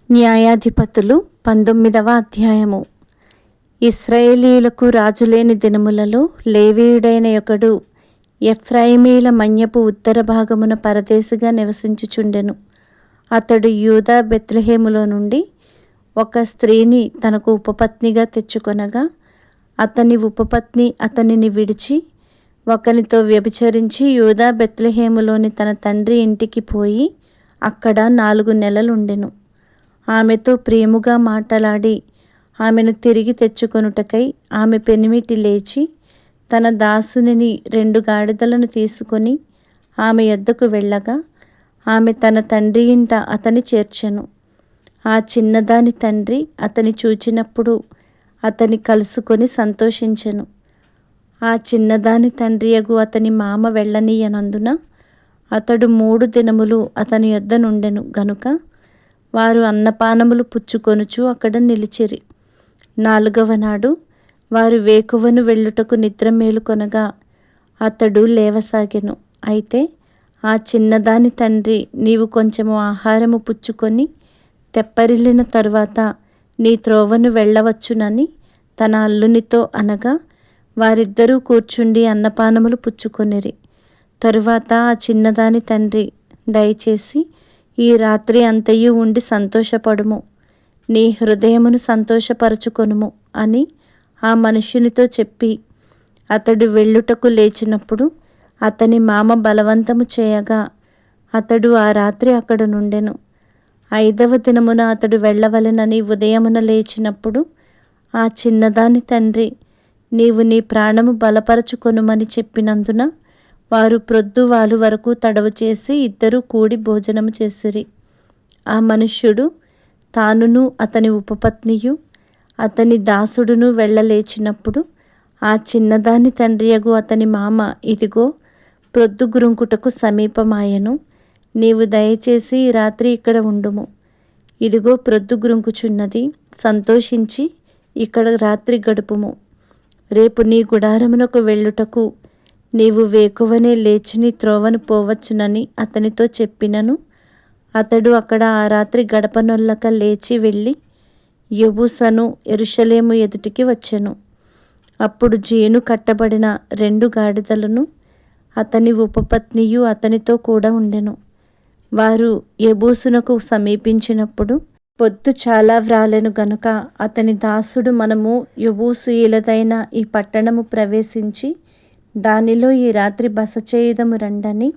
న్యాయాధిపతులు 19వ అధ్యాయము. ఇశ్రాయేలీయులకు రాజులేని దినములలో లేవీయుడైన ఒకడు ఎఫ్రాయిమీల మన్యపు ఉత్తర భాగమున పరదేశిగా నివసించుచుండెను. అతడు యూదా బెత్లెహేములో నుండి ఒక స్త్రీని తనకు ఉపపత్నిగా తెచ్చుకొనగా, అతని ఉపపత్ని అతనిని విడిచి ఒకనితో వ్యభిచరించి యూదా బెత్లెహేములోని తన తండ్రి ఇంటికి పోయి అక్కడ 4 నెలలుండెను. ఆమెతో ప్రేమగా మాటలాడి ఆమెను తిరిగి తెచ్చుకొనుటకై ఆమె పెనిమిటి లేచి తన దాసునిని 2 గాడిదలను తీసుకొని ఆమె యొద్దకు వెళ్ళగా, ఆమె తన తండ్రి ఇంట అతని చేర్చెను. ఆ చిన్నదాని తండ్రి అతని చూచినప్పుడు అతని కలుసుకొని సంతోషించెను. ఆ చిన్నదాని తండ్రియగు అతని మామ వెళ్ళనీయనందున అతడు 3 దినములు అతని యొద్ద నుండెను గనుక వారు అన్నపానములు పుచ్చుకొనుచు అక్కడ నిలిచిరి. 4వ నాడు వారు వేకువను వెళ్ళుటకు నిద్ర మేలుకొనగా అతడు లేవసాగెను. అయితే ఆ చిన్నదాని తండ్రి, నీవు కొంచెము ఆహారము పుచ్చుకొని తెప్పరిల్లిన తరువాత నీ త్రోవను వెళ్ళవచ్చునని తన అల్లునితో అనగా, వారిద్దరూ కూర్చుండి అన్నపానములు పుచ్చుకొనిరి. తరువాత ఆ చిన్నదాని తండ్రి, దయచేసి ఈ రాత్రి అంతయు ఉండి సంతోషపడుము, నీ హృదయమును సంతోషపరచుకొనుము అని ఆ మనుష్యునితో చెప్పి అతడు వెళ్ళుటకు లేచినప్పుడు అతని మామ బలవంతము చేయగా అతడు ఆ రాత్రి అక్కడ నుండెను. 5వ దినమున అతడు వెళ్ళవలెనని ఉదయమున లేచినప్పుడు ఆ చిన్నదాని తండ్రి, నీవు నీ ప్రాణము బలపరచుకొనుమని చెప్పినందున వారు ప్రొద్దువాలు వరకు తడవు చేసి ఇద్దరూ కూడి భోజనము చేసిరి. ఆ మనుష్యుడు తానును అతని ఉపపత్నియు అతని దాసుడును వెళ్ళలేచినప్పుడు ఆ చిన్నదాని తండ్రియగు అతని మామ, ఇదిగో ప్రొద్దుగురుంకుటకు సమీపమాయెను, నీవు దయచేసి ఈ రాత్రి ఇక్కడ ఉండుము. ఇదిగో ప్రొద్దుగురుంకుచున్నది, సంతోషించి ఇక్కడ రాత్రి గడుపుము. రేపు నీ గుడారమునకు వెళ్ళుటకు నీవు వేకువనే లేచి నీ త్రోవను పోవచ్చునని అతనితో చెప్పినను అతడు అక్కడ ఆ రాత్రి గడపనొల్లక లేచి వెళ్ళి యెబూసను యెరూషలేము ఎదుటికి వచ్చెను. అప్పుడు జీను కట్టబడిన 2 గాడిదలను అతని ఉపపత్నియు అతనితో కూడా ఉండెను. వారు యెబూసునకు సమీపించినప్పుడు పొద్దు చాలా వ్రాలెను గనుక అతని దాసుడు, మనము యెబూసీయులదైన ఈ పట్టణము ప్రవేశించి దానిలో ఈ రాత్రి బస చేయుదము రండని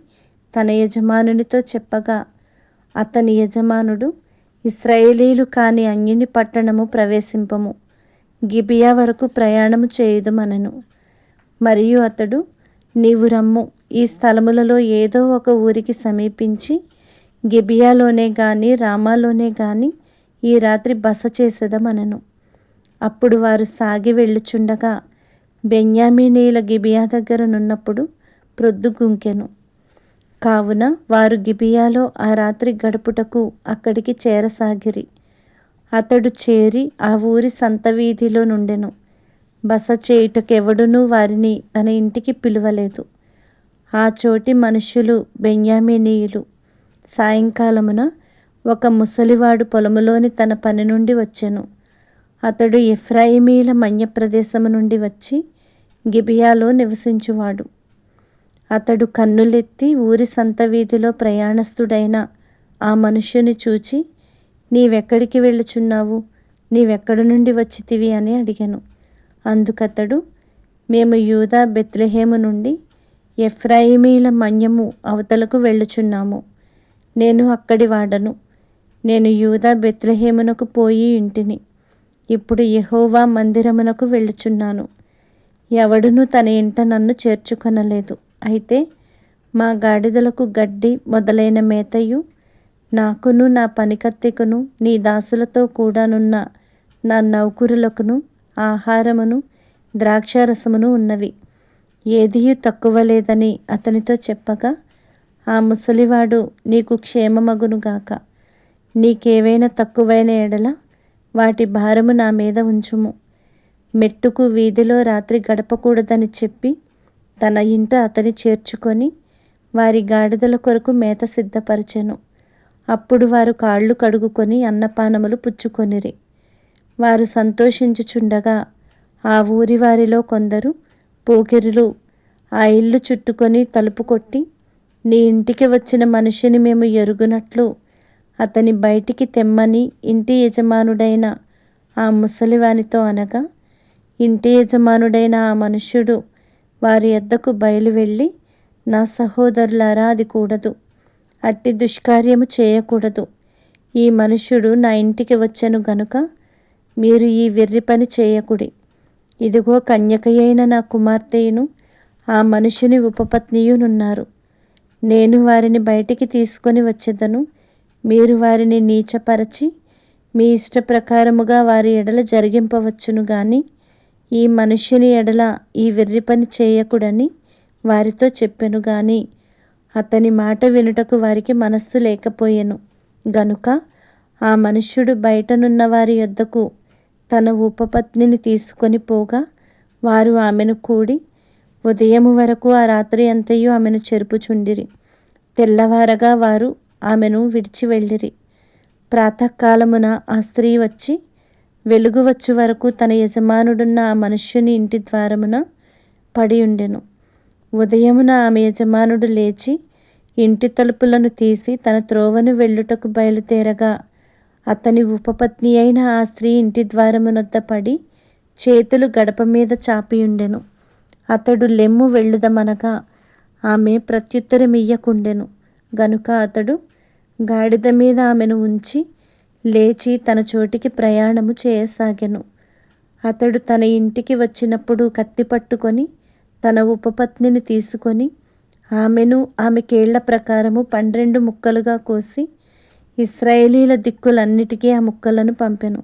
తన యజమానునితో చెప్పగా, అతని యజమానుడు, ఇశ్రాయేలీలు కాని అన్యుని పట్టణము ప్రవేశింపము, గిబియా వరకు ప్రయాణము చేయుదుమనెను. మరియు అతడు, నీవు రమ్ము, ఈ స్థలములలో ఏదో ఒక ఊరికి సమీపించి గిబియాలోనే గాని రామాలోనే గాని ఈ రాత్రి బస చేసేదమనెను. అప్పుడు వారు సాగి వెళ్ళుచుండగా బెన్యామీనీయుల గిబియా దగ్గర నున్నప్పుడు ప్రొద్దుగుంకెను. కావున వారు గిబియాలో ఆ రాత్రి గడుపుటకు అక్కడికి చేరసాగిరి. అతడు చేరి ఆ ఊరి సంత వీధిలో నుండెను. బస చేయుటకెవడునూ వారిని తన ఇంటికి పిలువలేదు. ఆ చోటి మనుష్యులు బెన్యామీనీయులు. సాయంకాలమున ఒక ముసలివాడు పొలములోని తన పని నుండి వచ్చెను. అతడు ఎఫ్రాయిమీల మన్య ప్రదేశము నుండి వచ్చి గిబియాలో నివసించువాడు. అతడు కన్నులెత్తి ఊరి సంత వీధిలో ప్రయాణస్థుడైన ఆ మనుష్యుని చూచి, నీవెక్కడికి వెళ్ళుచున్నావు, నీవెక్కడి నుండి వచ్చితివి అని అడిగెను. అందుకతడు, మేము యూదా బెత్లెహేము నుండి ఎఫ్రాయిమీల మన్యము అవతలకు వెళ్ళుచున్నాము. నేను అక్కడి వాడను. నేను యూదా బెత్లెహేమునకు పోయి ఇంటిని. ఇప్పుడు యెహోవా మందిరమునకు వెళ్ళుచున్నాను. ఎవడునూ తన ఇంట నన్ను చేర్చుకొనలేదు. అయితే మా గాడిదలకు గడ్డి మొదలైన మేతయు, నాకును నా పనికత్తెకును నీ దాసులతో కూడానున్న నా నౌకరులకును ఆహారమును ద్రాక్షారసమును ఉన్నవి. ఏదియూ తక్కువ లేదని అతనితో చెప్పగా, ఆ ముసలివాడు, నీకు క్షేమమగునుగాక. నీకేవైనా తక్కువైన ఎడల వాటి భారము నా మీద ఉంచుము. మెట్టుకు వీధిలో రాత్రి గడపకూడదని చెప్పి తన ఇంట అతని చేర్చుకొని వారి గాడిదల కొరకు మేత సిద్ధపరచెను. అప్పుడు వారు కాళ్ళు కడుగుకొని అన్నపానములు పుచ్చుకొనిరి. వారు సంతోషించుచుండగా ఆ ఊరి వారిలో కొందరు పోకిరులు ఆ ఇల్లు చుట్టుకొని తలుపు కొట్టి, నీ ఇంటికి వచ్చిన మనిషిని మేము ఎరుగునట్లు అతని బయటికి తెమ్మని ఇంటి యజమానుడైన ఆ ముసలివానితో అనగా, ఇంటి యజమానుడైన ఆ మనుష్యుడు వారి యొద్దకు బయలు వెళ్ళి, నా సహోదరులారా, అది కూడదు, అట్టి దుష్కార్యము చేయకూడదు. ఈ మనుష్యుడు నా ఇంటికి వచ్చెను గనుక మీరు ఈ వెర్రి పని చేయకుడి. ఇదిగో కన్యకయైన నా కుమార్తెయును ఆ మనుషుని ఉపపత్నియునున్నారు. నేను వారిని బయటికి తీసుకొని వచ్చెదను. మీరు వారిని నీచపరచి మీ ఇష్ట ప్రకారముగా వారి ఎడల జరిగింపవచ్చును గాని ఈ మనుష్యుని ఎడల ఈ వెర్రి పని చేయకుడని వారితో చెప్పెను గాని అతని మాట వినుటకు వారికి మనస్సు లేకపోయెను గనుక ఆ మనుష్యుడు బయటనున్న వారి యొద్దకు తన ఉపపత్నిని తీసుకొని పోగా వారు ఆమెను కూడి ఉదయము వరకు ఆ రాత్రి అంతయు ఆమెను చెరుపుచుండిరి. తెల్లవారగా వారు ఆమెను విడిచి వెళ్ళిరి. ప్రాతకాలమున ఆ స్త్రీ వచ్చి వెలుగు వచ్చు వరకు తన యజమానుడున్న ఆ మనుష్యుని ఇంటి ద్వారమున పడి ఉండెను. ఉదయమున ఆమె యజమానుడు లేచి ఇంటి తలుపులను తీసి తన త్రోవను వెళ్ళుటకు బయలుదేరగా అతని ఉపపత్ని అయిన ఆ స్త్రీ ఇంటి ద్వారమునొద్ద పడి చేతులు గడప మీద చాపియుండెను. అతడు లెమ్ము వెళ్ళుదమనగా ఆమె ప్రత్యుత్తరమియ్యకుండెను గనుక అతడు గాడిద మీద ఆమెను ఉంచి లేచి తన చోటికి ప్రయాణము చేయసాగెను. అతడు తన ఇంటికి వచ్చినప్పుడు కత్తి పట్టుకొని తన ఉపపత్నిని తీసుకొని ఆమెను ఆమె కేళ్ల ప్రకారము 12 ముక్కలుగా కోసి ఇశ్రాయేలీల దిక్కులన్నిటికీ ఆ ముక్కలను పంపెను.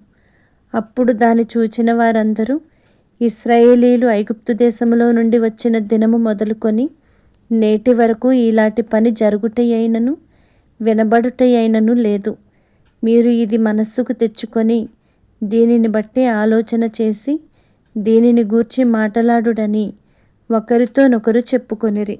అప్పుడు దాన్ని చూచిన వారందరూ, ఇశ్రాయేలీలు ఐగుప్తు దేశములో నుండి వచ్చిన దినము మొదలుకొని నేటి వరకు ఇలాంటి పని జరుగుటయైనను వినబడుటయైనను లేదు. మీరు ఇది మనస్సుకు తెచ్చుకొని దీనిని బట్టి ఆలోచన చేసి దీనిని గూర్చి మాటలాడుడని ఒకరితోనొకరు చెప్పుకొనిరి.